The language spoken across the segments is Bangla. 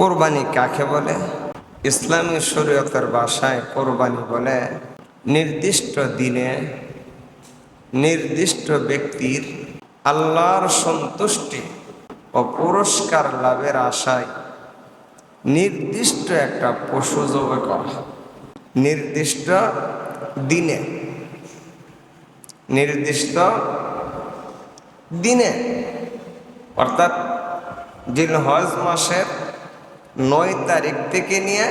কোরবানি কাকে বলে? ইসলামী শরীয়তের ভাষায় কোরবানি বলে নির্দিষ্ট দিনে নির্দিষ্ট ব্যক্তির আল্লাহর সন্তুষ্টি ও পুরস্কার লাভের আশায় নির্দিষ্ট একটা পশু জবাই করা। নির্দিষ্ট দিনে নির্দিষ্ট দিনে অর্থাৎ জিলহজ মাসের 9 তারিখ থেকে নিয়ে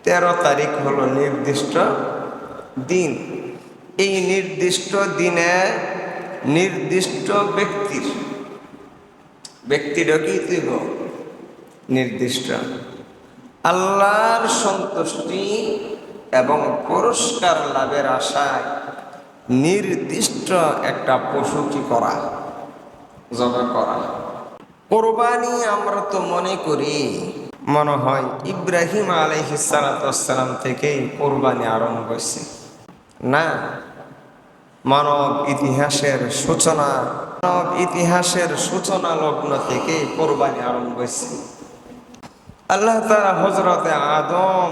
13 তারিখ হলো নির্দিষ্ট দিন। এই নির্দিষ্ট দিনে নির্দিষ্ট ব্যক্তিটা কি দিব নির্দিষ্ট আল্লাহর সন্তুষ্টি এবং পুরস্কার লাভের আশায় নির্দিষ্ট একটা পশু কি করা, জবাই করা। কোরবানি আমরা তো মনে করি, মনে হয় ইব্রাহিম আলাইহিস সালাম থেকেই কোরবানি আরম্ভ হয়েছে। না, মানব ইতিহাসের সূচনা লগ্ন থেকে কোরবানি আরম্ভ হয়েছে। আল্লাহ তাআলা হযরতে আদম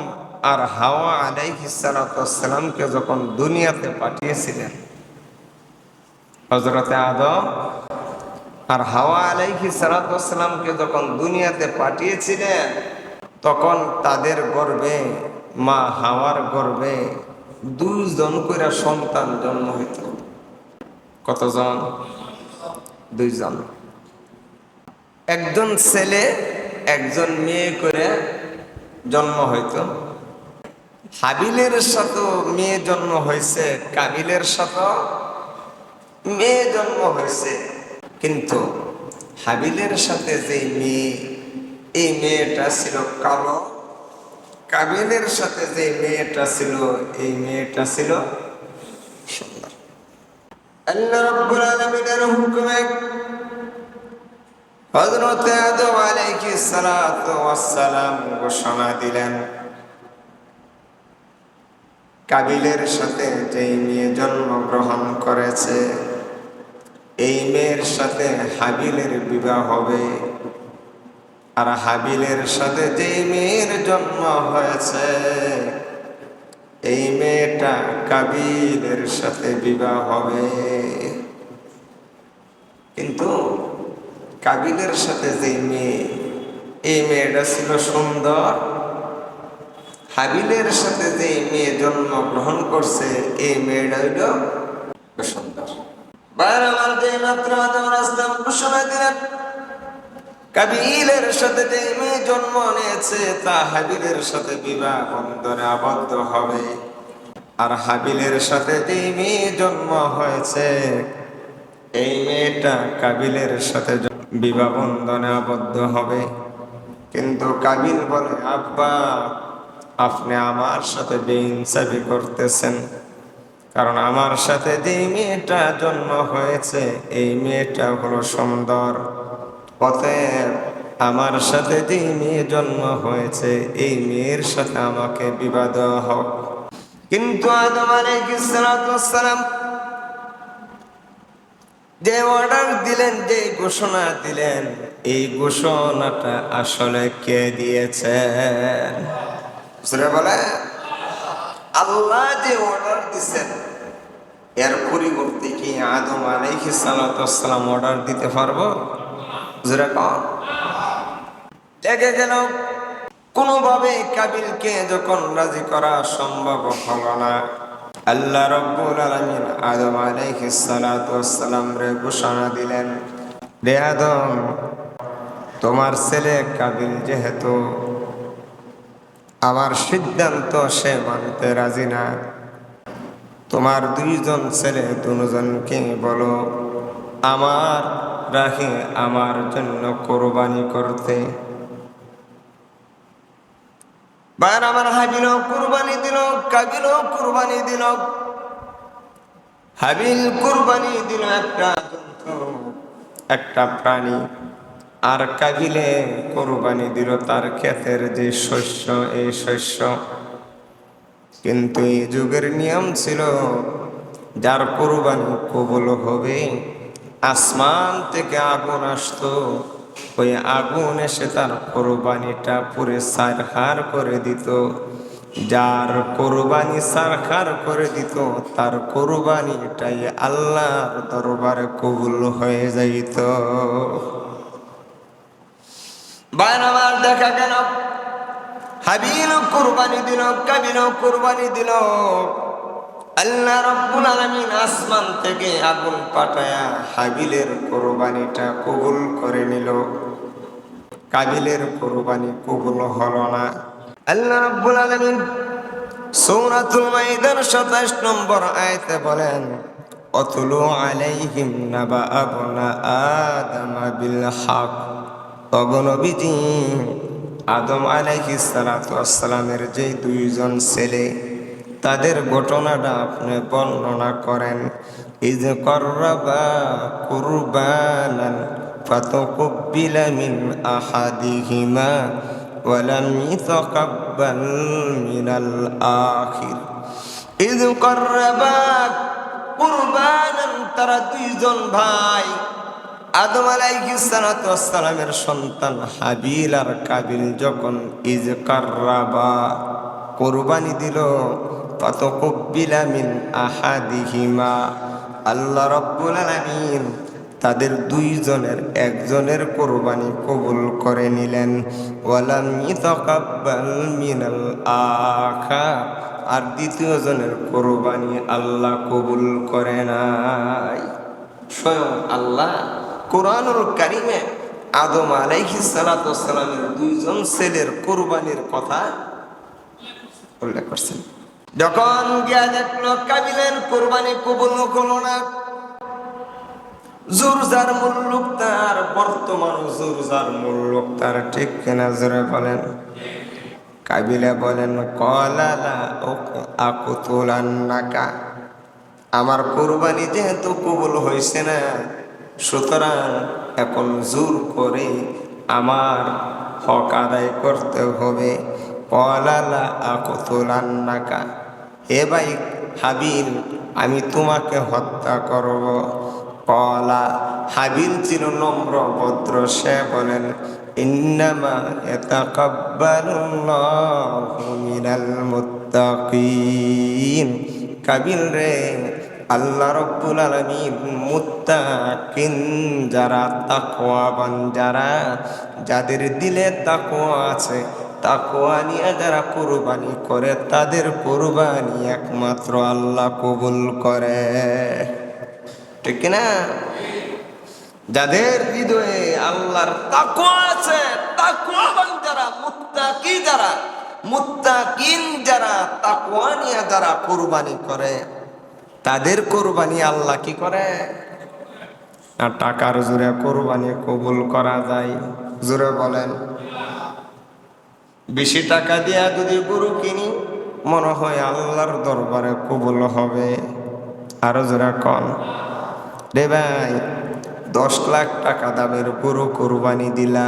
আর হাওয়া আলাইহিস সালামকে যখন দুনিয়াতে পাঠিয়েছিলেন, হযরতে আদম আর হাওয়া আলাইহিস সালামকে যখন দুনিয়াতে পাঠিয়েছিলেন, তখন তাদের গর্ভে, মা হাওয়ার গর্ভে 2 জন করে সন্তান জন্ম হইত। কতজন? 2 জন। একজন ছেলে একজন মেয়ে করে জন্ম হইত। হাবিলের সাথে মেয়ে জন্ম হয়েছে, কাবিলের সাথে মেয়ে জন্ম হয়েছে। কিন্তু হাবিলের সাথে যে মেয়ে, এই মেয়েটা ছিল কালো। কাবিলের সাথে যে মেয়েটা ছিল, এই মেয়েটা ছিল সুন্দর। আল্লাহ রাব্বুল আলামিনের হুকুমে হযরত আদম আলাইহিস সালাতু ওয়াস সালাম ঘোষণা দিলেন, কাবিলের সাথে যে মেয়ে জন্মগ্রহণ করেছে, এই মেয়ের সাথে হাবিলের বিবাহ হবে। আর হাবিলের সাথে যে মেয়ের জন্ম হয়েছে, এই মেয়েটা কাবিলের সাথে বিবাহ হবে। কিন্তু কাবিলের সাথে যে মেয়ে, এই মেয়েটা ছিল সুন্দর। হাবিলের সাথে যে মেয়ে জন্মগ্রহণ করছে, এই মেয়েটা হইল সুন্দর। বাইরে আমার যে মাত্র আদম আসলাম ঘোষণা দিলেন, কাবিলের সাথে যে মেয়ে জন্ম নিয়েছে তা হাবিলের সাথে বিবাহ বন্ধনে আবদ্ধ হবে। আর হাবিলের সাথে যে মেয়ে জন্ম হয়েছে, এই মেয়েটা কাবিলের সাথে বিবাহ বন্ধনে আবদ্ধ হবে। কিন্তু কাবিল বলে, আব্বা আপনি আমার সাথে বেইনসাফি করতেছেন, কারণ আমার সাথে যে মেয়েটা জন্ম হয়েছে, এই মেয়েটা হলো সুন্দর। অতএব আমার সাথে যে মেয়ে জন্ম হয়েছে, এই মেয়ের সাথে আমাকে বিবাহ দেওয়া হোক। কিন্তু আদম আলাইহিস সালাম যে অর্ডার দিলেন, যে ঘোষণা দিলেন, এই ঘোষণাটা আসলে কে দিয়েছেন? সূরা বলে আল্লাহ যে অর্ডার দিয়েছেন, এর পরিবর্তে কি আদম আলাইহিস সালাম অর্ডার দিতে পারবো? লেগে গেল। কোনোভাবে কাবিলকে যখন রাজি করা সম্ভব হলো না, আল্লাহ রাব্বুল আলামিন আদম আলাইহিস সালাম রে ঘোষণা দিলেন, রে আদম, তোমার ছেলে কাবিল যেহেতু আমার সিদ্ধান্ত সে মানতে রাজি না, তোমার 2 জন ছেলে 2 জনকে বলো আমার রাখে আমার জন্য কোরবানি করতে। বাইরে আমার হাবিলও কোরবানি দিল, কাবিলও কোরবানি দিল। হাবিল কোরবানি দিল একটা জন্তু, একটা প্রাণী, আর কাবিলে কোরবানি দিল তার ক্ষেতের যে শস্য, এই শস্য। কিন্তু এই যুগের নিয়ম ছিল, যার কোরবানি কবুল হবে, আসমান থেকে আগুন আসতো, ওই আগুন এসে তার কোরবানিটা পুরে সারখার করে দিত। যার কোরবানি সারখার করে দিত তার কোরবানিটাই আল্লাহর দরবারে কবুল হয়ে যাইত। বাইরে আমার দেখা গেল হাবিল কুরবানি দিল, কাবিল কুরবানি দিল। আল্লাহ রাব্বুল আলামিন আসমান থেকে আগুন পাঠায়া হাবিলের কুরবানিটা কবুল করে নিল, কাবিলের কুরবানি কবুল হলো না। আল্লাহ রাব্বুল আলামিন সূরাতুল মাইদার ২৭ নম্বর আয়াতে বলেন, অতুলু আলাইহিম নাবা আবনা আদম বিল হক। নবীজি আদম আলাইহিস সালাতু ওয়াস সালামের যে দুইজন ছেলে তাদের ঘটনাটা আপনি বর্ণনা করেন। ইয কররাবা কুরবানান ফাতাকুব্বিলা মিন আহাদিহিমা ওয়া লাম ইতাকাব্বাল মিনাল আখির। ইয কররাবা কুরবানান, তারা দুইজন ভাই আদম আলাইহিস সালাতু ওয়াস সালামের সন্তান হাবিল আর কাবিল যখন ইয কররাবা কুরবানি দিল, ফাতাকুব্বিলা মিন আহাদিহিমা, আল্লাহ রাব্বুল আলামিন তাদের দুইজনের একজনের কুরবানি কবুল করে নিলেন। ওয়ালাম ইতাকাব্বাল মিনাল আখার, আর দ্বিতীয় জনের কুরবানি আল্লাহ কবুল করে নাই। স্বয়ং আল্লাহ কোরআনুল কারীমে আদম আলাইহিস সালাতু ওয়াস সালামের দুইজন ছেলের কুরবানির কথা উল্লেখ করছেন। যখন গিয়া দেখলো কাবিলের কুরবানি কবুল হলো না, জোরজার মুল্লুক তার, বর্তমান জোরজার মুল্লুক তার, ঠিক কিনা জোরে বলেন। কাবিলে বলেন, ক্বালা আকুতুলান্নাকা, আমার কুরবানি যেহেতু কবুল হয়েছে না, সুতরাং এখন জোর করে আমার হক আদায় করতে হবে। ক্বালা আকুতুলান্নাকা, হে ভাই হাবিল, আমি তোমাকে হত্যা করব। ক্বালা, হাবিল ছিল নম্র ভদ্র, সে বলেন, ইন্নামা ইয়াতাকাব্বালুল্লাহু মিনাল মুত্তাকিন। কাবিল রে, আল্লাহ রাব্বুল আলামিন মুত্তাকিন যারা, তাকওয়াবান যারা, যাদের দিলে তাকওয়া আছে, তাকওয়া নিয়ে যারা কুরবানি করে তাদের কুরবানি একমাত্র আল্লাহ কবুল করে, ঠিক না? যাদের হৃদয়ে আল্লাহর তাকওয়া আছে, তাকওয়াবান যারা, মুত্তাকি যারা, মুত্তাকিন যারা, তাকওয়া নিয়ে যারা কুরবানি করে তাদের কুরবানি আল্লাহ কি করে? আর টাকার জোরে কুরবানি কবুল করা যায়? জোরে বলেন। বেশি টাকা দিয়া যদি গরু কিনি মনে হয় আল্লাহর দরবারে কবুল হবে? আরো জোরে কন রে ভাই। 10 লাখ টাকা দামের গরু কুরবানি দিলা,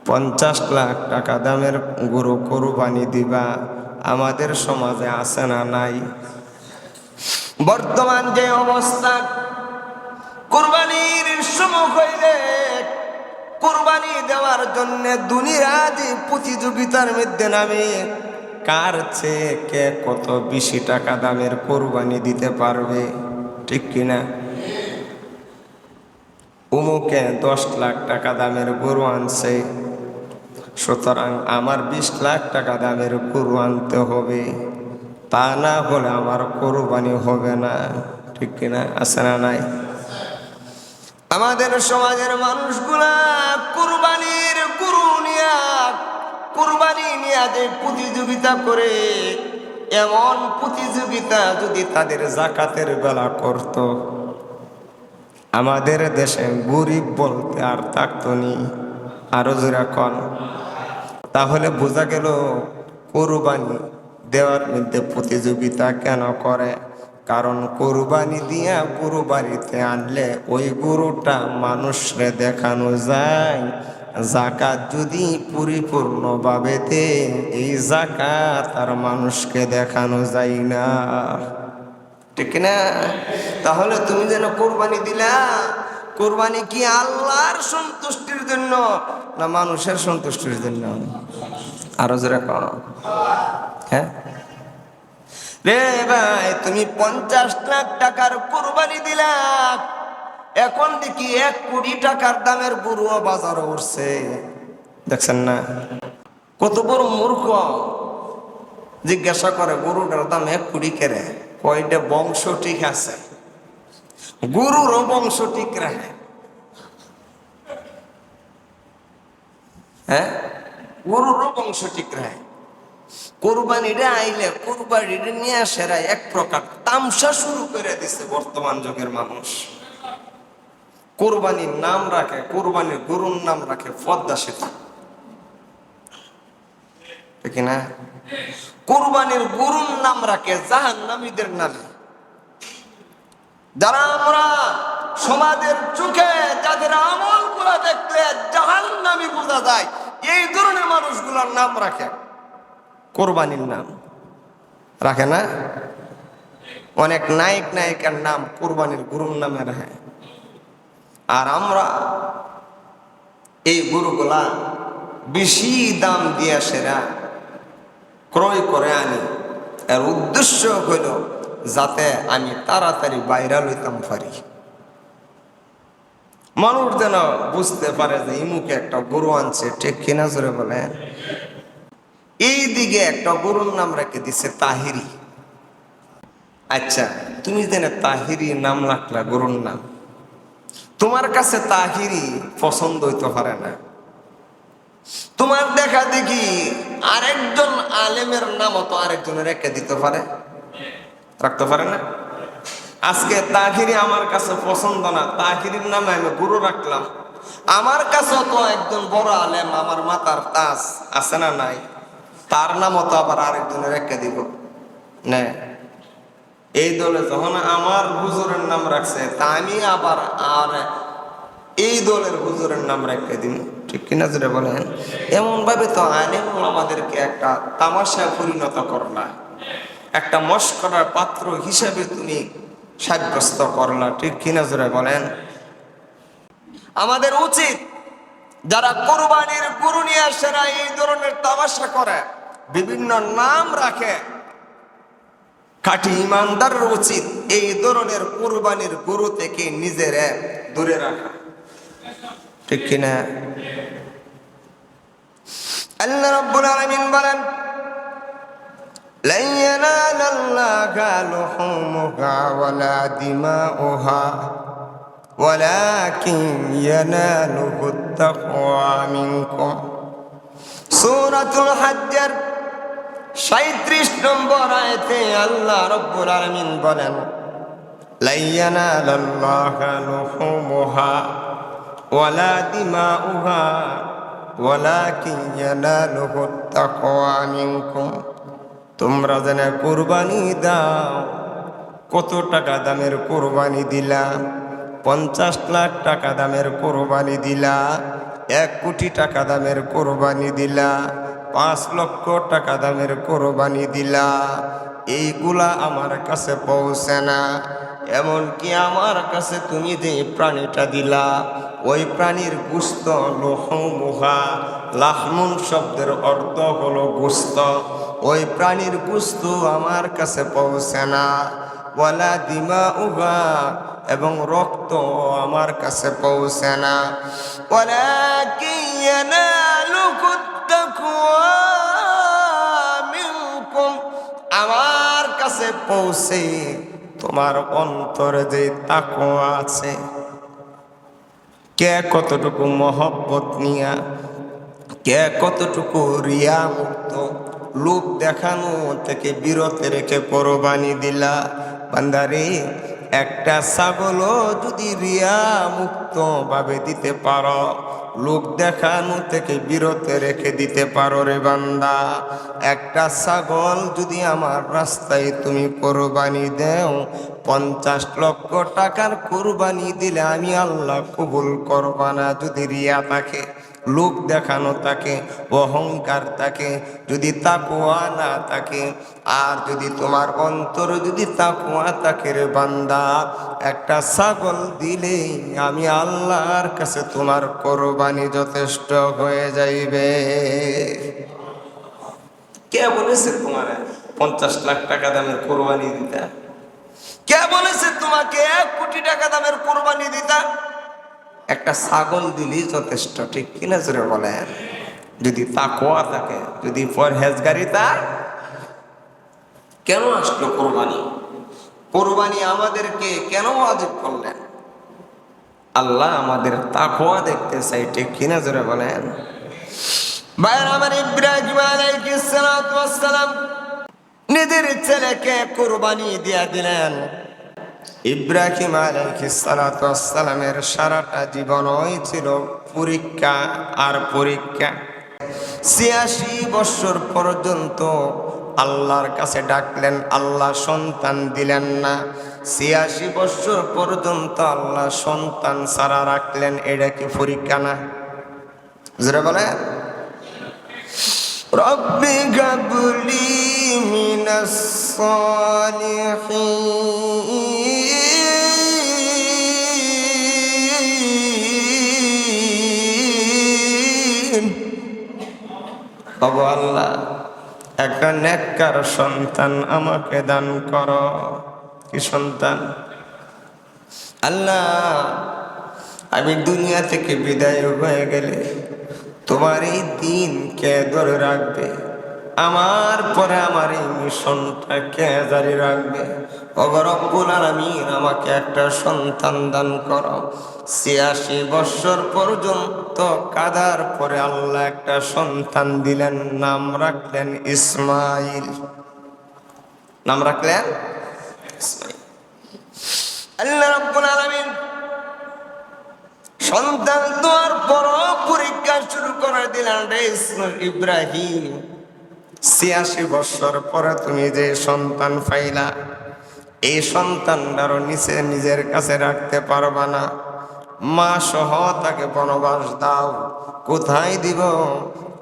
50 লাখ টাকা দামের গরু কুরবানি দিবা, আমাদের সমাজে আছে না নাই? বর্তমান যে অবস্থা, কুরবানির সময় হইলে কুরবানি দেওয়ার জন্য দুনিয়া যে প্রতিযোগিতার মধ্যে নামে, কার চেয়ে কে কত বেশি টাকা দামের কুরবানি দিতে পারবে, ঠিক কিনা? উমুকে 10 লাখ টাকা দামের গরু আনছে, সুতরাং আমার 20 লাখ টাকা দামের গরু আনতে হবে, তা না হলে আমার কুরবানি হবে না, ঠিক কিনা? আছে না নাই? আমাদের সমাজের মানুষগুলা কুরবানির গরু নিয়া, কুরবানি নিয়া যে প্রতিযোগিতা করে, এমন প্রতিযোগিতা যদি তাদের যাকাতের বেলা করত, আমাদের দেশে গরিব বলতে আর থাকতো নি। আরো জোরে কন। তাহলে বোঝা গেল কুরবানি দেওয়ার মধ্যে প্রতিযোগিতা কেন করে? কারণ কুরবানি দিয়া গরু বাড়িতে আনলে ওই গরুটা মানুষরে দেখানো যায়, যাকাত যদি পরিপূর্ণভাবে দে, এই যাকাত আর মানুষকে দেখানো যায় না, ঠিক না? তাহলে তুমি যেন কুরবানি দিলা, কুরবানি কি আল্লাহর সন্তুষ্টির জন্য না মানুষের সন্তুষ্টির জন্য? আরো জোরে কও। হ্যাঁ রে ভাই, তুমি 50 লাখ টাকার কুরবানি দিলা, এখন দেখি 1 কোটি টাকার দামের গরুও বাজারে উঠছে। দেখছেন না কত বড় মূর্খ। জিজ্ঞাসা করে গরুটার দাম 1 কোটি কেরে? কয়টা বংশ ঠিক আছে, গরুরও বংশ ঠিক রাখে। হ্যাঁ, গরুরও বংশ ঠিক রাখে। কোরবানিটা আইলে কোরবানিটা নিয়ে আসারা এক প্রকার তামসা শুরু করে দিছে বর্তমান যুগের মানুষ। কোরবানির নাম রাখে, কোরবানির গরুর নাম রাখে পদ্মা সেতু, ঠিক না? কোরবানির গরুর নাম রাখে জাহান্নামীদের নামে। যারা আমরা সমাজের চোখে যাদের আমল গুলা দেখলে জাহান্নামী বোঝা যায়, এই ধরনের মানুষগুলোর নাম রাখে কোরবানির নাম রাখে না? অনেক নায়ক নায়িকার নাম কোরবানির গরুর নামে রাখে। আর আমরা এই গরুগুলা বেশি দাম দিয়ে সেরা ক্রয় করে আনি। এর উদ্দেশ্য হইল যাতে আমি তাড়াতাড়ি বাইরে লইতাম পারি, মানুষ যেন বুঝতে পারে যে ইমুকে একটা গরু আনছে, ঠিক কিনা জোরে বলেন? এই দিকে একটা গরুর নাম রেখে দিছে তাহিরি। আচ্ছা, তুমি যেন তাহিরি নাম রাখলা গরুর নাম, তোমার কাছে তাহিরি পছন্দ হইতে পারে না। তোমার দেখা দেখি আরেকজন আলেমের নামও তো আরেকজনের রেখে দিতে পারে, রাখতে পারে না? আজকে তাহিরি আমার কাছে পছন্দ না, তাহিরির নামে আমি গরু রাখলাম। আমার কাছেও তো একজন বড় আলেম, আমার মাতার তাজ আছে না নাই, তার নামও তো আবার আরেকজনের রেখে দিব না। এই দলে যখন আমার হুজুরের নাম রাখছে, তা আমি আবার আর এই দলের হুজুরের নাম রেখে দিন, ঠিক কিনা যেটা বলেন? এমন ভাবে তো আলেম আমাদেরকে একটা তামাশা পরিণত করলা, একটা মস্করার পাত্র হিসাবে তুমি সাব্যস্ত করলা, ঠিক কিনা জোরে বলেন? আমাদের উচিত যারা কোরবানির গরু নিয়ে আসে না, এই ধরনের তামাশা করে, বিভিন্ন নাম রাখে, খাঁটি ইমানদারের উচিত এই ধরনের কোরবানির গরু থেকে নিজের দূরে রাখা, ঠিক কিনা? আল্লাহ রাব্বুল আলামিন বলেন, lan yanala Allaha luhumuha wala dima'uha walakin yanaluhu at-taqwa minkum। সূরাতুল হজ্জের 37 নম্বর আয়াতে আল্লাহ রাব্বুল আলামিন বলেন, lan yanala Allaha luhumuha wala dima'uha walakin yanaluhu at-taqwa minkum। তোমরা যেন কোরবানি দাও, কত টাকা দামের কোরবানি দিলা? 50 লাখ টাকা দামের কোরবানি দিলা, 1 কোটি টাকা দামের কোরবানি দিলা, 5 লক্ষ টাকা দামের কোরবানি দিলা, এইগুলা আমার কাছে পৌঁছে না। এমনকি আমার কাছে তুমি যে প্রাণীটা দিলা, ওই প্রাণীর গোশত, লহমুহা, লাহমুন শব্দের অর্থ হলো গোশত, ওই প্রাণীর গোশত আমার কাছে পৌঁছে না। ওয়ালা দিমাউহা, এবং রক্ত আমার কাছে পৌঁছে না। ওয়ালাকিন ইয়ানালুকুত তাকওয়া মিনকুম, আমার কাছে পৌঁছে তোমার অন্তরে যে তাকওয়া আছে। কে কতটুকু মহব্বত নিয়া, কে কতটুকু রিয়া মুক্ত, লোক দেখানো থেকে বিরত রেখে কোরবানি দিলা। বান্দারে, একটা ছাগলও যদি রিয়া মুক্ত ভাবে দিতে পারো, লোক দেখানো থেকে বিরত রেখে দিতে পারো রে বান্দা, একটা ছাগল যদি আমার রাস্তায় তুমি কোরবানি দেও, 50 লক্ষ টাকার কোরবানি দিলে আমি আল্লাহ কবুল করব না যদি রিয়া থাকে। লোক দেখানো থাকে, অহংকার থাকে, যদি তাকওয়া না থাকে, আর যদি তোমার অন্তরে যদি তাকওয়া থাকে রে বান্দা, একটা ছাগল দিলেই আমি আল্লাহর কাছে তোমার কোরবানি যথেষ্ট হয়ে যাইবে। কে বলেছে তোমার 50 লাখ টাকা দামের কোরবানি দিতা? কে বলেছে তোমাকে 1 কোটি টাকা দামের কোরবানি দিতা? একটা ছাগল দিলেই যথেষ্ট, ঠিক কিনা জোরে বলেন? যদি তাকওয়া থাকে, যদি পরহেজগারিতা। কেন আসলো কোরবানি? কোরবানি আমাদেরকে কেন ওয়াজিব করলেন? আল্লাহ আমাদের তাকওয়া দেখতে চাই, ঠিক কিনা জোরে বলেন? ভাইরা আমার, ইব্রাহিম আলাইহিস সালাতু ওয়াস সালাম নিজের ছেলেকে কোরবানি দিয়ে দিলেন। ইব্রাহিম আলাইহিস সালাতু ওয়াস সালামের সারাটা জীবনই ছিল পরীক্ষা আর পরীক্ষা। ৮৬ বছর পর্যন্ত আল্লাহর কাছে ডাকলেন, আল্লাহ সন্তান দিলেন না। ৮৬ বছর পর্যন্ত আল্লাহ সন্তান ছাড়া রাখলেন। এটা কি পরীক্ষা না? যারা বলে রব্বি গাবলি মিনাস সালিহিন, ওগো আল্লাহ একটা নেককার সন্তান আমাকে দান করো। কি সন্তান? আল্লাহ আমি দুনিয়া থেকে বিদায় হয়ে গেলে তোমার এই দিন কে ধরে রাখবে? আমার পরে আমার এই মিশনটা কে জারি রাখবে? ওগো রব্বুল আলামিন আমাকে একটা সন্তান দান করো। ৮৬ বছর পর্যন্ত কাদার পরে আল্লাহ একটা সন্তান দিলেন, নাম রাখলেন ইসমাইল। নাম রাখলেন ইসমাইল। আল্লাহ রাব্বুল আলামিন সন্তান দেওয়ার পর পরীক্ষা শুরু করে দিলেন, রে ইব্রাহিম ৮৬ বছর পরে তুমি যে সন্তান পাইলা, এই সন্তানটারও নিচে নিজের কাছে রাখতে পারবা না। মা সহ তাকে বনবাস দাও। কোথায় দিব?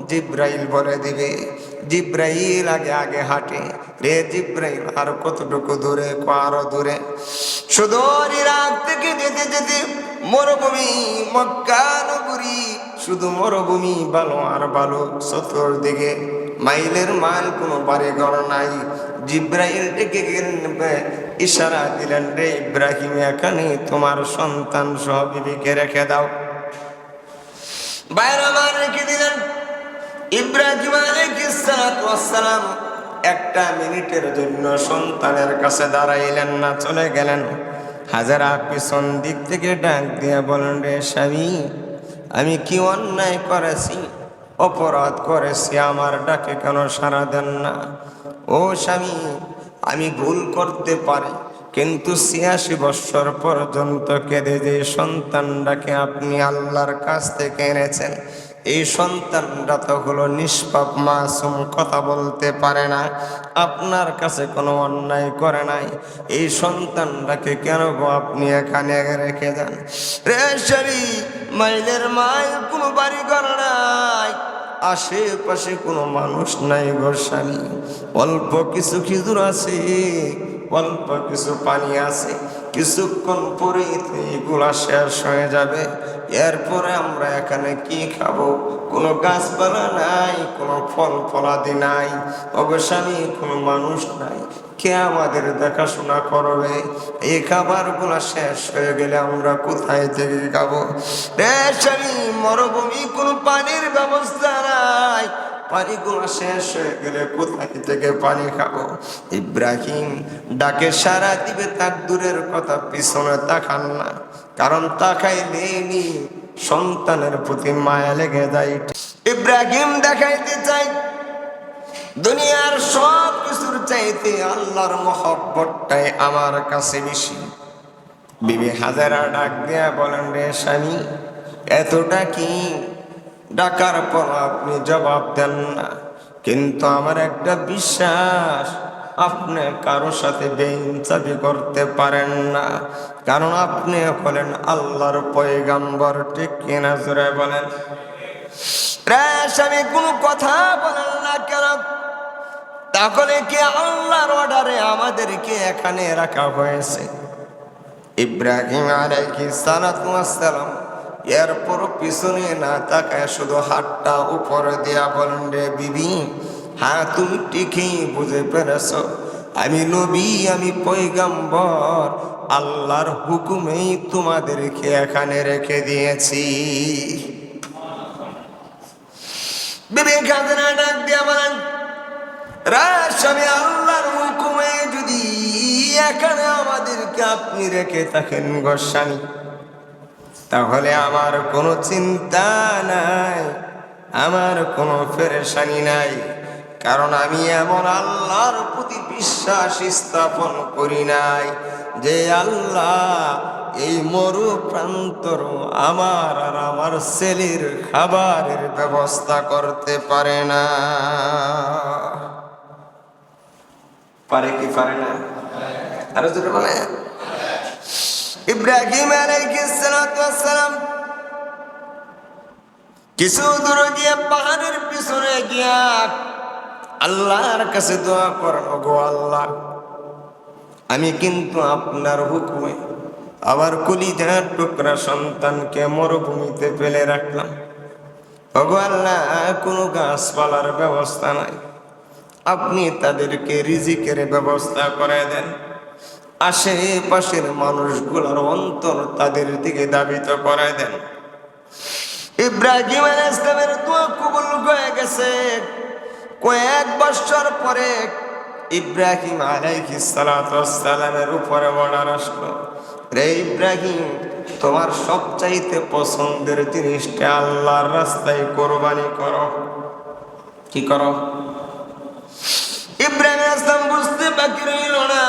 জিব্রাইল বলে দিবে। জিব্রাইল আগে আগে হাঁটে। রে জিব্রাইল আর কতটুকু দূরে? আরো দূরে। সুদূর ইরাক থেকে যেতে যেতে মরুভূমি, মক্কা নগরী, শুধু মরুভূমি, বালু আর বালু চতুর্দিকে, মাইলের মাইল কোনো বাড়ি ঘর নাই। জিব্রাইল ডেকে ইশারা দিলেন, রে ইব্রাহিম এখানে তোমার সন্তান সহ বিবিকে রেখে দাও। বাইরে আমার রেখে দিলেন। ইব্রাহিম আলাইহিস সালাতু ওয়াস সালাম 1 মিনিটের জন্য সন্তানের কাছে দাঁড়াইলেন না, চলে গেলেন। হাজারা পিছন দিক থেকে ডাক দিয়ে বলেন, রে স্বামী আমি কি অন্যায় করেছি, অপরাধ করেছি, আমার ডাকে কেন সাড়া দেন না? ও স্বামী আমি ভুল করতে পারি, কিন্তু ৮৬ বছর পর্যন্ত কেঁদে যে সন্তানটাকে আপনি আল্লাহর কাছ থেকে এনেছেন, এই সন্তানটা তো হলো নিষ্পাপ মাসুম, কথা বলতে পারে না, আপনার কাছে কোনো অন্যায় করে নাই। এই সন্তানটাকে কেন গো আপনি এখানে রেখে যান? রে স্বামী মাইলের মাইল কোনো বাড়ি ঘর নাই, আশেপাশে কোনো মানুষ নাই গো স্বামী। অল্প কিছু খেজুর আছে, অল্প কিছু পানি আছে, কিছুক্ষণ পরে এগুলা শেষ হয়ে যাবে। এরপরে আমরা এখানে কি খাবো? কোনো গাছপালা নাই, কোনো ফল ফলাদি নাই, অবশ্যই কোনো মানুষ নাই, কে আমাদের দেখাশোনা করবে? এই খাবারগুলা শেষ হয়ে গেলে আমরা কোথায় থেকে খাবো? মরুভূমি, কোনো পানির ব্যবস্থা নাই, পানিগুলো শেষ হয়ে গেলে কোথায় থেকে পানি খাবো? ইব্রাহিম ডাকে সারা দিবে, তার দূরের কথা, পিছনে তাকান না, কারণ তাকাইলেই সন্তানের প্রতি মায়া লেগে যায়। ইব্রাহিম দেখাইতে চাই দুনিয়ার সব কিছুর চাইতে আল্লাহর মহব্বতটাই আমার কাছে বেশি। বিবি হাজারা ডাক দিয়া বলেন, রে স্বামী এতটা কি? ডাকার পর আপনি জবাব দেন না, কিন্তু আমার একটা বিশ্বাস, আপনি কারো সাথে বেইনসাফি করতে পারেন না, কারণ আপনি হলেন আল্লাহর পয়গাম্বর, ঠিক কিনা জোরে বলেন? স্বামী কোনো কথা বলেন না কেন? তাহলে কি আল্লাহর অর্ডারে আমাদেরকে এখানে রাখা হয়েছে? ইব্রাহিম আলাইহিস সালাতু ওয়াস সালাম এরপর পিছনে না তাকায় শুধু হাতটা উপরে দিয়া বলেন, রে বিবি, হ্যাঁ তুমি ঠিকই বুঝে পেরেছ, আমি নবী, আমি পয়গম্বর, আল্লাহর হুকুমেই তোমাদেরকে এখানে রেখে দিয়েছি। বিবি খাজনা ডাক দিয়া বলেন, স্বামী, আল্লাহর হুকুমে যদি এখানে আমাদেরকে আপনি রেখে থাকেন গো স্বামী, তাহলে আমার কোনো চিন্তা নাই, আমার কোনো পেরেশানি নাই, কারণ আমি এমন আল্লাহর প্রতি বিশ্বাস স্থাপন করি নাই যে আল্লাহ এই মরু প্রান্তর আমার আর আমার ছেলের খাবারের ব্যবস্থা করতে পারে না। পারে কি পারে না? আরো জোরে বলে। ইব্রাহিম আলাইহিস সালাতু ওয়াস সালাম কিছু দূর গিয়ে পাহাড়ের পিছনে গিয়া আল্লাহর কাছে দোয়া করেন, ওগো আল্লাহ, আমি কিন্তু আপনার হুকুমে আবার কলিজার টুকরা সন্তানকে মরুভূমিতে ফেলে রাখলাম। ওগো আল্লাহ, কোনো গাছপালার ব্যবস্থা নাই, আপনি তাদেরকে রিজিকের ব্যবস্থা করে দেন। আশেপাশের মানুষগুলোর অন্তর তাদের দিকে ধাবিত করে দেন। ইব্রাহিম আলাইহিস সালামের দোয়া কবুল হয়ে গেছে। কয়েক বছর পরে ইব্রাহিম আলাইহিস সালাতু ওয়াস সালামের উপরে অর্ডার আসলো, রে ইব্রাহিম, তোমার সবচাইতে পছন্দের জিনিসটা আল্লাহর রাস্তায় কোরবানি করো। কি করো? ইব্রাহিম আলাইহিস সালাম বুঝতে বাকি রইল না,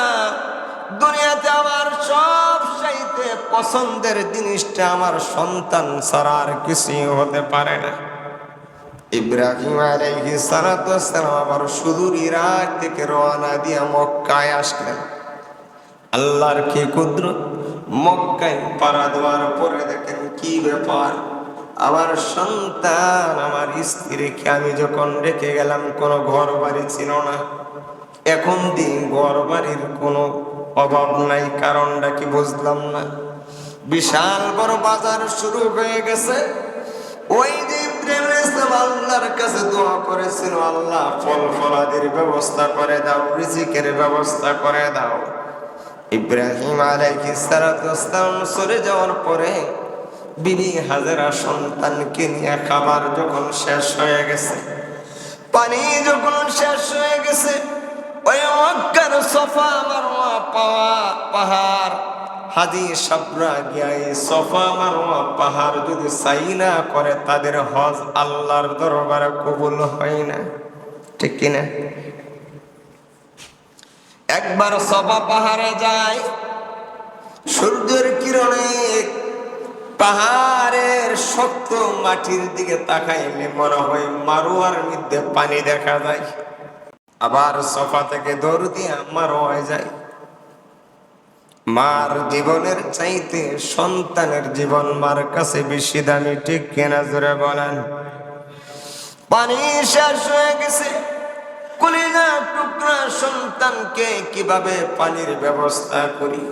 দুনিয়াতে আমার সবচাইতে পছন্দের জিনিসটা আমার সন্তান ছাড়া আর কিছুই হতে পারে না। ইব্রাহিম আলাইহিস সালাতু ওয়াস সালাম আবার সুদূর ইরাক থেকে রওনা দিয়ে মক্কায় আসলেন। আল্লাহর কি কুদরত! মক্কায় পাড়া দেওয়ার পরে দেখেন কি ব্যাপার, আমার সন্তান, আমার স্ত্রীকে আমি যখন রেখে গেলাম কোনো ঘর বাড়ি ছিল না, এখন দিন ঘর বাড়ির কোনো অভাব নাই। কারণটা কি বুঝলাম না। বিশাল বড় বাজার শুরু হয়ে গেছে। ওই যে ইব্রাহিম আলাইহিস সালাম আল্লাহর কাছে দোয়া করেছিল, আল্লাহ ফল ফলাদির ব্যবস্থা করে দাও, রিজিকের ব্যবস্থা করে দাও। ইব্রাহিম আলাইহিস সালাতু ওয়াস সালাম চলে যাওয়ার পরে বিবি হাজেরা সন্তানকে নিয়ে খাবার যখন শেষ হয়ে গেছে, পানি যখন শেষ হয়ে গেছে, ওই মক্কার সফা মারওয়া পাহাড়, হাজি সাবরা গিয়া এই সফা মারওয়া পাহাড় যদি সাই না করে, তাদের হজ আল্লাহর দরবারে কবুল হয় না। ঠিক কিনা? একবার সফা পাহাড়ে যায়, সূর্যের কিরণে পাহাড়ের শক্ত মাটির দিকে তাকাইলে মনে হয় মারোয়ার মধ্যে পানি দেখা যায়। আবার সফা থেকে দৌড় দিয়া মারোয়ায় যায়। মার জীবনের চাইতে সন্তানের জীবন মার কাছে বেশি দামি। ঠিক কিনা? জোরে বলেন। পানি শেষ হয়ে গেছে, কলিজার টুকরা সন্তানকে কিভাবে পানির ব্যবস্থা করি?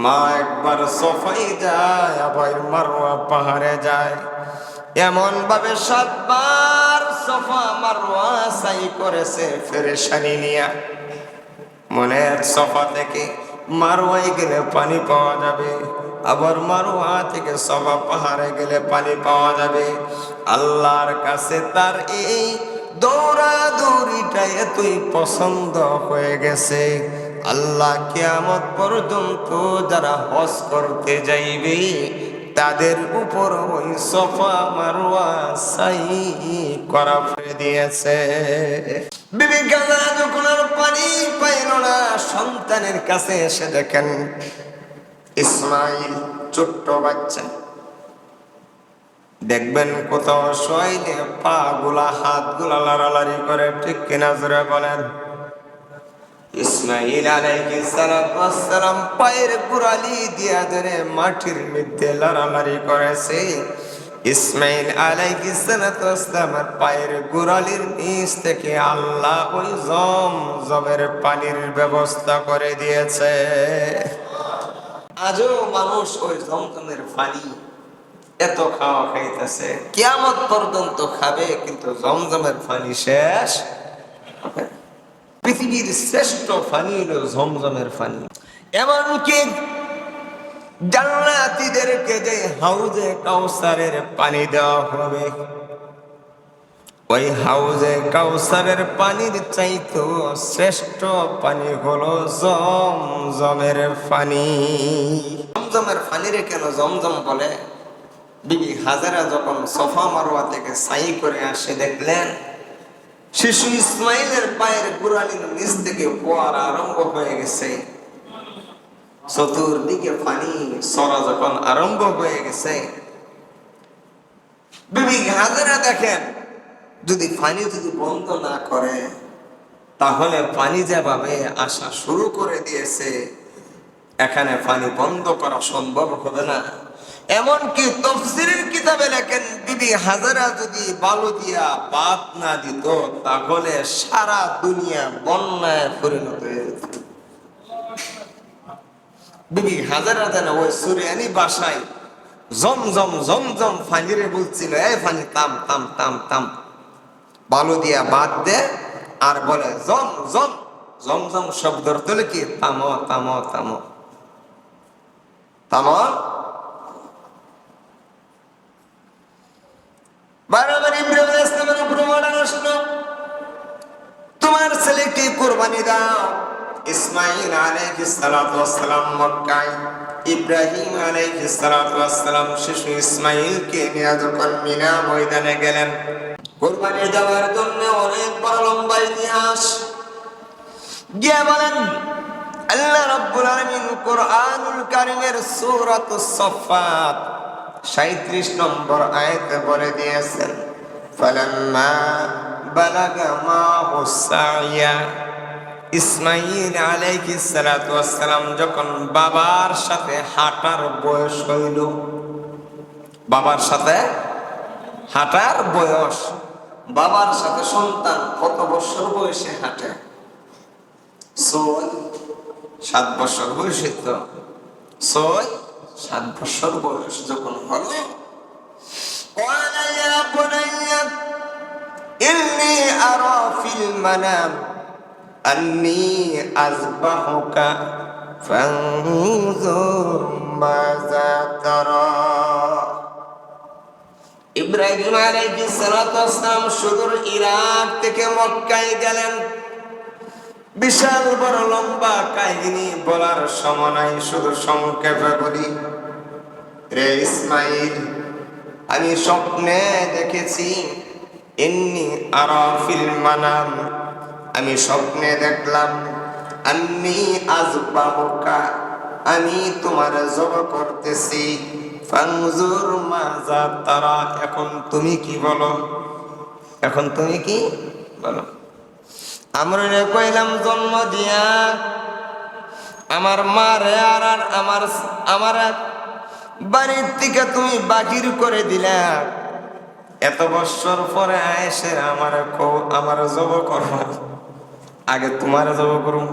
মা একবার সফাই যায়, আবার মারওয়া পাহাড়ে যায়। এমন ভাবে 7 বার সফা মারওয়া সাই করেছে পেরেশানি নিয়া। মনে সফা থেকে মারওয়ায় গেলে পানি পাওয়া যাবে, আবার মারওয়া থেকে সফা পাহাড়ে গেলে পানি পাওয়া যাবে। আল্লাহর কাছে তার এই দৌড়াদৌড়িটা এতই পছন্দ হয়ে গেছে, আল্লাহ কিয়ামত পর্যন্ত যারা হজ করতে যাইবে তাদের উপর ওই সফা মারওয়া সাই করা ফেলে দিয়েছে। বিবি গাজা যখন আর পানি পাইল না, সন্তানের কাছে এসে দেখেন ইসমাইল ছোট্ট বাচ্চা। দেখবেন কোথাও শোয়াইলে পা গুলা হাত গুলা লাড়ালাড়ি করে। ঠিক কিনা? জোরে বলেন। ইসমাইল আলাইহিস সালাতু ওয়াস সালাম পায়ের গোড়ালি দিয়া ধরে মাটির মধ্যে লাড়ালাড়ি করেছে। ইসমাইল আলাইহিস সালামের পায়ের গোড়ালির নিচ থেকে আল্লাহ ওই জমজমের পানির ব্যবস্থা করে দিয়েছে। আজও মানুষ ওই জমজমের পানি এত খাওয়া খাইতেছে, কিয়ামত পর্যন্ত খাবে, কিন্তু জমজমের পানি শেষ। পৃথিবীর শ্রেষ্ঠ পানি হলো জমজমের পানি। এমনকি জান্নাতীদেরকে যে হাউজে কাউসারের পানি দেওয়া হবে, ওই হাউজে কাউসারের পানির চাইতেও শ্রেষ্ঠ পানি হলো জমজমের পানি। জমজমের পানিরে কেন জমজম বলে? বিবি হাজেরা যখন সফা মারওয়া থেকে সাই করে আসে, দেখলেন শিশু ইসমাইলের পায়ের গোড়ালির নিচ থেকে ফোয়ারা আরম্ভ হয়ে গেছে, চতুর্দিকে পানি সরা যখন আরম্ভ হয়ে গেছে, বিবি হাজেরা দেখেন যদি পানি বন্ধ না করে তাহলে পানি যেভাবে আসা শুরু করে দিয়েছে, এখানে পানি বন্ধ করা সম্ভব হবে না। এমনকি তাফসীরের কিতাবে লেখেন বিবি হাজেরা যদি বালু দিয়া বাদ না দিত তাহলে সারা দুনিয়া বন্যায় পরিণত হয়ে যেত। বিবি হাজেরা যেন ওই সুরিয়ানি ভাষায় জমজম জমজম পানিরে বলছিল, এই পানি থাম থাম থাম থাম, বালু দিয়া বাদ দে, আর বলে জম জম। জমজম শব্দর তোলে কি? থামো থামো থামো থামো। বারবার ইব্রাহিম ইসলামের উপর অর্ডার আসলো, তোমার ছেলেকে কুরবানি দাও। ইসমাইল আলাইহিস সালাতু ওয়াস সালাম মক্কায়, ইব্রাহিম আলাইহিস সালাতু ওয়াস সালাম শিশু ইসমাইলকে নিয়ে যখন মিনা ময়দানে গেলেন কুরবানি দেওয়ার জন্য, অনেক বড় লম্বা ইতিহাস গিয়ে বলেন আল্লাহ রাব্বুল আলামিন কুরআনুল কারীমের সূরাতুস সাফফাত 37 নম্বর আয়াতে বলে দিয়েছেন, ফালাম্মা বালাগা মাহুস সাইয়া, ইসমাইল আলাইহিস সালাতু ওয়াস সালাম যখন বাবার সাথে হাঁটার বয়স হইল, বাবার সাথে হাঁটার বয়স, বাবার সাথে সন্তান কত বছর বয়সে হাঁটে? 7 বছর বয়সে, তো 7 বছর বয়স যখন হলো, قال يا بني إني أرى في المنام أني أذبحك فانظر ماذا ترى। ইব্রাহিম আলাইহিস সালাতু ওয়াস সালাম সুদূর ইরাক থেকে মক্কায় গেলেন। বিশাল বড় লম্বা কাহিনী বলার সময় নাই, শুধু সংক্ষেপে বলি। রে ইসমাইল, আমি স্বপ্নে দেখেছি, ইন্নী আরা ফিল মানাম, আমি স্বপ্নে দেখলাম, আন্নী আযবাহুকা, আমি তোমার জবাহ করতেছি, ফানজুর মাযা তারা, এখন তুমি কি বলো, এখন তুমি কি বলো। আমরা কইলাম জন্ম দিয়া আমার মারে আর আমার বাড়ির থেকে তুমি বাকির করে দিলা, এত বছর পরে আয়েসে আমার জব করবা, আগে তোমার জব করুম,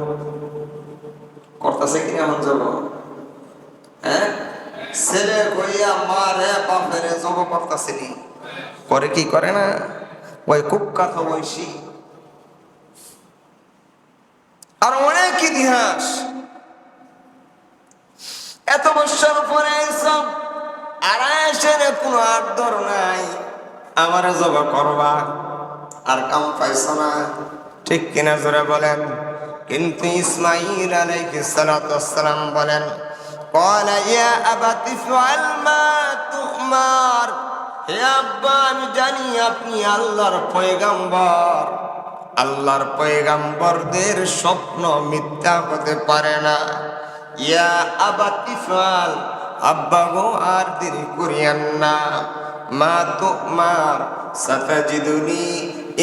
করতেছে কি এমন জব? হ্যাঁ, ছেলে কইয়া মারে বাপেরে জব করতেছিনি, করে কি করে না? ওই খুব কথা বয়সী আর অনেক ইতিহাস। এত বছর পরে সব আড়াইশের কোনো আদর নাই, আমার জবা করবা আর কাম পাইছ না, ঠিক কিনা জোরে বলেন। কিন্তু ইসমাইল আলাইহিস সালাতু ওয়াস সালাম বলেন, ক্বালা ইয়া আবাতি ফাআল মা তুমার, হে আব্বা আমি জানি আপনি আল্লাহর পয়গম্বর, আল্লাহর পয়গম্বরদের স্বপ্ন মিথ্যা হতে পারে না। ইয়া আবাতি ফাল, আব্বা গো আর দেরি করিয়েন না, মা তুমার সাতাজিদুনি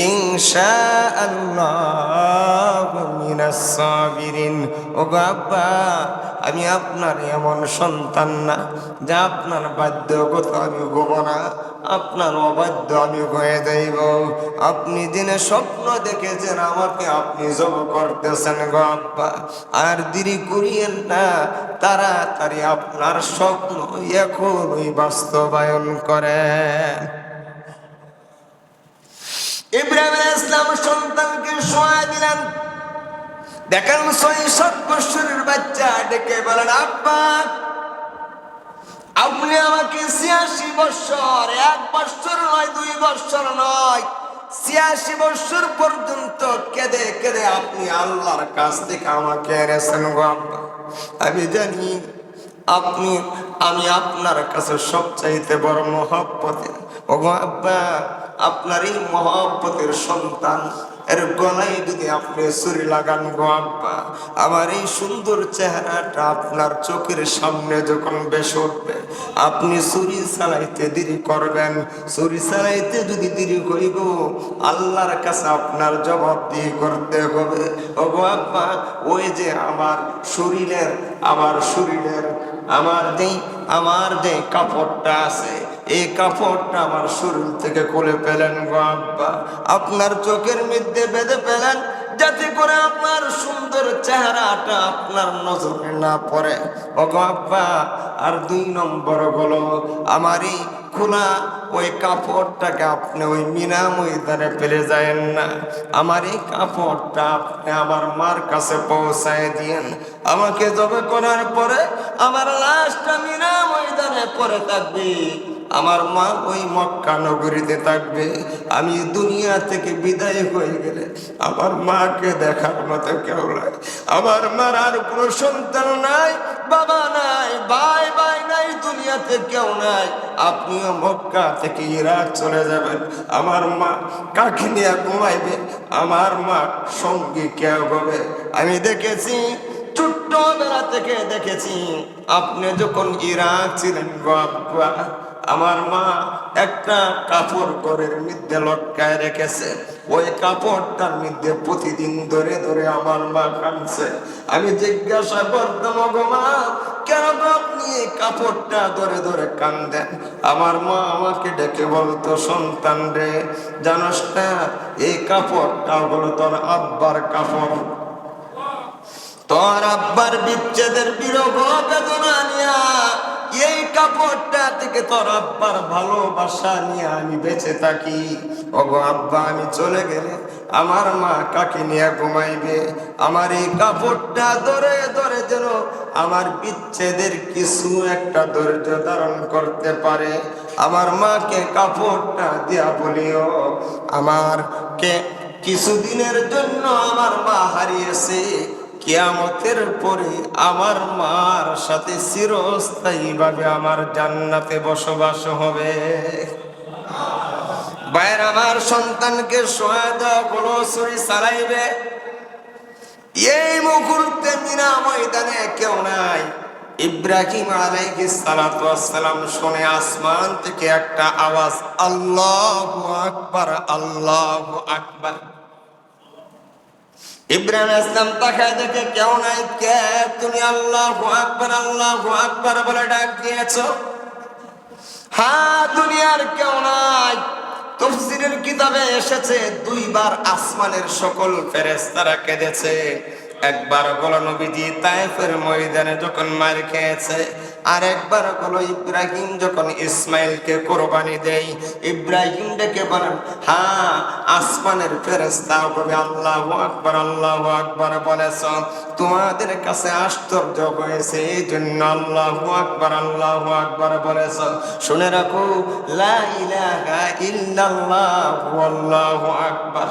ইনশাআল্লাহু মিনাস সাবিরিন। ওগো আব্বা, আমি আপনার এমন সন্তান না যে আপনার বাধ্যগত আমি হব না, আপনার অবাধ্য আমি হয়ে যাইব। আপনি দিনে স্বপ্ন দেখেছেন আমাকে আপনি জব করতেছেন গো আব্বা, আর দেরি করিয়েন না, তাড়াতাড়ি আপনার স্বপ্ন এখনই বাস্তবায়ন করেন। ইব্রাহিম আলাইহিস সালাম সন্তানকে শোয়া দিলেন। দেখেন ৬-৭ বছরের বাচ্চা ডেকে বলেন, আব্বা আপনি আমাকে ৮৬ বছর, ১ বছর নয়, ২ বছর নয়, ৮৬ বছর পর্যন্ত কেঁদে কেঁদে আপনি আল্লাহর কাছ থেকে আমাকে এনেছেন গো আব্বা। আমি জানি আমি আপনার কাছে সবচাইতে বড় মহব্বতের। ওগো আব্বা, আপনার এই মহব্বতের সন্তান এর গলায় যদি আপনি ছুরি লাগান গো আব্বা, আমার এই সুন্দর চেহারাটা আপনার চোখের সামনে যখন বেশ উঠবে, আপনি ছুরি চালাইতে দেরি করবেন। ছুরি চালাইতে যদি দেরি হইব, আল্লাহর কাছে আপনার জবাবদিহি করতে হবে। ওগো আব্বা, ওই যে আমার শরীরের আমার যে কাপড়টা আছে, এই কাপড়টা আমার শরীর থেকে খুলে ফেলেন গো আব্বা, আপনার চোখের মধ্যে বেঁধে ফেলেন, যাতে করে আপনার সুন্দর চেহারাটা আপনার নজরে না পড়ে। ওগো আব্বা, আর ২ নম্বর হলো, আমার এই খোলা ওই কাপড়টাকে আপনি ওই মিনা ময়দানে ফেলে যায়েন না। আমার এই কাপড়টা আপনি আমার মার কাছে পৌঁছায় দিয়েন। আমাকে জবে করার পরে আমার লাশটা মিনা ময়দানে পড়ে থাকবে, আমার মা ওই মক্কা নগরীতে থাকবে। আমি দুনিয়া থেকে বিদায় হয়ে গেলে আমার মাকে দেখার মতো কেউ নাই। আমার মার আর কোনো সন্তান নাই, বাবা নাই, ভাই নাই, দুনিয়াতে কেউ নাই। আপনিও মক্কা থেকে ইরাক চলে যাবেন, আমার মা কাকে নিয়ে ঘুমাইবে? আমার মা সঙ্গী কেউ হবে? আমি দেখেছি, ছোট্টবেলা থেকে দেখেছি, আপনি যখন ইরাক ছিলেন গো আব্বা, আমার মা একটা কাপড় ঘরের মধ্যে লটকায় রেখেছে। ওই কাপড়টার মধ্যে প্রতিদিন ধরে ধরে আমার মা কাঁদছে। আমি জিজ্ঞাসা করতাম, গো মা, কেন আপনি এই কাপড়টা ধরে ধরে কাঁদেন? আমার মা আমাকে ডেকে বলতো, সন্তান রে, জানোস না এই কাপড়টা হলো তোর আব্বার কাপড়। তোর আব্বার বিচ্ছেদের বিরহ বেদনা নিয়া এই কাপড়টা থেকে তোর আব্বার ভালোবাসা নিয়ে আমি বেঁচে থাকি। ওগো আব্বা, আমি চলে গেলে আমার মা কাকে নিয়ে ঘুমাইবে? আমার এই কাপড়টা ধরে ধরে যেন আমার বিচ্ছেদের কিছু একটা ধৈর্য ধারণ করতে পারে। আমার মাকে কাপড়টা দিয়া বলিও, আমারকে কিছুদিনের জন্য আমার মা হারিয়েছে, কিয়ামতের পরে আমার মার সাথে চিরস্থায়ীভাবে আমার জান্নাতে বসবাস হবে। বাইরে আমার সন্তানকে সোয়াদা কোনো ছুরি চালাইবে, এই মুহূর্তে মিনা ময়দানে কেউ নাই। ইব্রাহিম আলাইহিস সালাতু ওয়াস সালাম শুনে আসমান থেকে একটা আওয়াজ, আল্লাহু আকবার, আল্লাহু আকবার। ইব্রাহিম আসলাম তাকায় দেখে কেউ নাই। কে তুমি আল্লাহু আকবার বলে ডাক দিয়েছো? হ্যাঁ, দুনিয়ার কেউ নাই। তাফসীরের কিতাবে এসেছে ২ বার আসমানের সকল ফেরেশতারা কেঁদেছে। একবার হলো নবীজি তায়েফের ময়দানে যখন মার খেয়েছে, আর একবার হলো ইব্রাহিম যখন ইসমাইলকে কোরবানি দেয়। ইব্রাহিম ডেকে বলেন, হ্যাঁ, আসমানের ফেরেশতা বলে আল্লাহু আকবার বলেছ, তোমাদের কাছে আশ্চর্য হয়েছে এই জন্য আল্লাহু আকবার বলেছ। শুনে রাখো, লা ইলাহা ইল্লাল্লাহু আল্লাহু আকবার।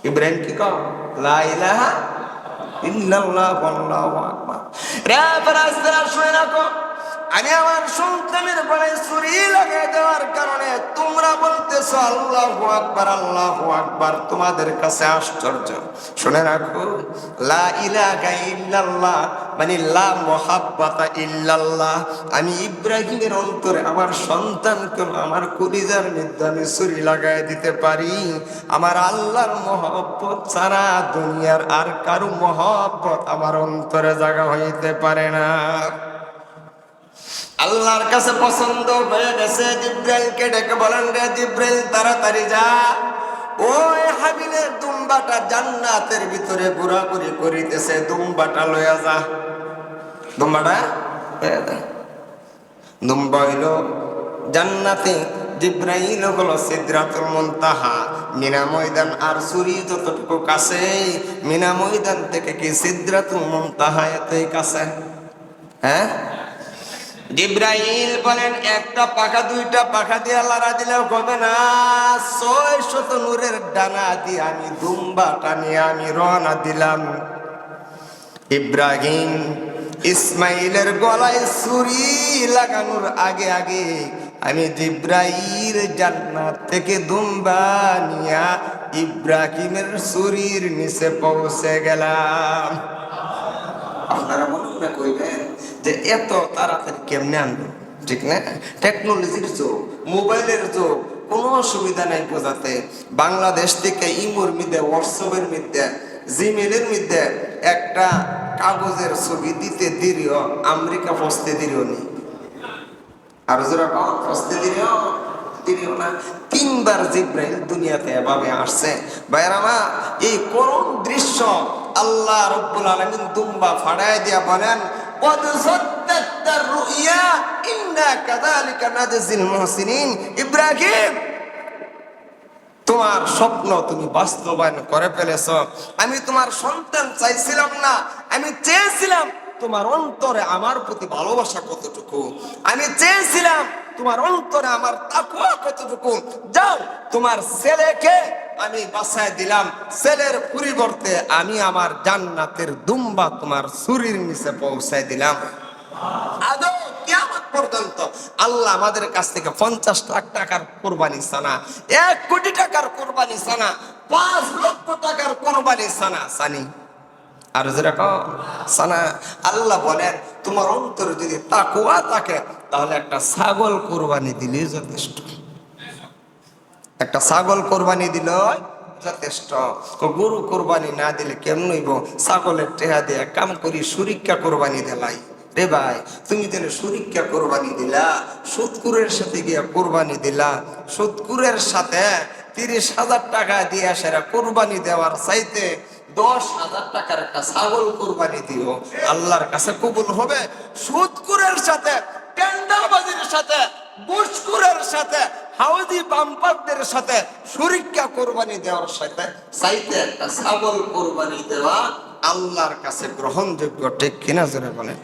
ইব্রাহিম কি কও? লা ইলাহা ইল্লাল্লাহু আল্লাহু আকবার। রে ফেরেশতারা শুনে রাখো, আমি আমার সন্তানের গলায় ছুরি লাগিয়ে দেওয়ার কারণে তোমরা বলতেছো আল্লাহু আকবার, আল্লাহু আকবার। তোমাদের কাছে আশ্চর্য। শুনে রাখো, লা ইলাহা ইল্লাল্লাহ মানে লা মুহাব্বাতা ইল্লাল্লাহ। আমি ইব্রাহিমের অন্তরে আমার সন্তানকে আমার কলিজার মধ্যে আমি ছুরি লাগায় দিতে পারি। আমার আল্লাহর মহব্বত ছাড়া দুনিয়ার আর কারো মহব্বত আমার অন্তরে জায়গা হইতে পারে না। আল্লাহর কাছে পছন্দ হয়ে গেছে। জিব্রাইলকে ডেকে বলেন, রে জিব্রাইল তাড়াতাড়ি যা, ওই হাবিলের দুম্বাটা জান্নাতের ভিতরে ঘোরাঘুরি করিতেছে, দুম্বাটা লইয়া যা। দুম্বাটা দুম্বা হইল জান্নাতে। জিব্রাইল হলো সিদরাতুল মুনতাহা, মিনা ময়দান আর ছুরি যতটুকু কাছে, মিনা ময়দান থেকে কি সিদরাতুল মুনতাহা এতই কাছে? হ্যাঁ, জিব্রাইল বলেন একটা পাখা দুইটা পাখা দিয়ে লড়া দিলেও হবে না, 600 নূরের ডানা দিয়ে আমি দুম্বাটা নিয়ে আমি রওনা দিলাম। ইব্রাহিম ইসমাইলের গলায় ছুরি লাগানোর আগে আগে আমি জিব্রাইল জান্নাত থেকে দুম্বা নিয়া ইব্রাহিমের ছুরির নিচে পৌঁছে গেলাম। আপনারা মনে মনে কইবেন যে এত তাড়াতাড়ি কেমনে আনবো, ঠিক না? টেকনোলজির যুগ, মোবাইলের যুগ, কোনো অসুবিধা নাই বোঝাতে। বাংলাদেশ থেকে ইমোর মধ্যে, হোয়াটসঅ্যাপের মধ্যে, জিমেলের মধ্যে একটা কাগজের ছবি দিতে দেরিও আমেরিকা পৌঁছতে দেরিও নেই। আর যারা পৌঁছতে দেরিও না। 3 বার জিব্রাইল দুনিয়াতে এভাবে আসছে। ভাইরামা, এই করুণ দৃশ্য আল্লাহ রাব্বুল আলামিন দুম্বা ফাড়ায় দিয়া বলেন, قد صدقت الرؤيا إنا كذلك نجزي المحسنين। ইব্রাহিম, তোমার স্বপ্ন তুমি বাস্তবায়ন করে ফেলেছ। আমি তোমার সন্তান চাইছিলাম না, আমি চেয়েছিলাম তোমার অন্তরে আমার প্রতি ভালোবাসা কতটুকু, আমি চেয়েছিলাম তোমার অন্তরে আমার তাকওয়া কতটুকু। যাও, তোমার ছেলেকে আমি বাঁচায় দিলাম, ছেলের পরিবর্তে আমি আমার জান্নাতের দুম্বা তোমার ছুরির নিচে পৌঁছায় দিলাম। আদৌ কিয়ামত পর্যন্ত আল্লাহ আমাদের কাছ থেকে 50 লাখ টাকার কোরবানি সানা, 1 কোটি টাকার কোরবানি সানা, 5 লক্ষ টাকার কোরবানি সানা সানি। আর যেরকম সানা আল্লাহ বলেন, তোমার অন্তরে যদি তাকওয়া থাকে তাহলে একটা ছাগল কোরবানি দিলে যথেষ্ট। একটা ছাগল কোরবানি দিল যথেষ্ট। গরু কোরবানি না দিলে কেমন হইব? ছাগলের টেহা দিয়ে কাম করি সুরিক্ষা কোরবানি দিলাই। রে ভাই, তুমি তাহলে সুরিক্ষা কোরবানি দিলা, সুদকুরের সাথে গিয়া কোরবানি দিলা, সুদকুরের সাথে 30,000 টাকা দিয়ে সেরা কোরবানি দেওয়ার চাইতে 10,000 টাকার একটা ছাগল কোরবানি দিও, আল্লাহর কাছে কবুল হবে। সুদকুরের সাথে, টেন্ডারবাজির সাথে, ঘুষখোরের সাথে, হাউজি বাম্পারদের সাথে সুরিক্ষা কোরবানি দেওয়ার সাথে চাইতে একটা ছাগল কোরবানি দেওয়া আল্লাহর কাছে গ্রহণযোগ্য, ঠিক কিনা জোরে বলেন?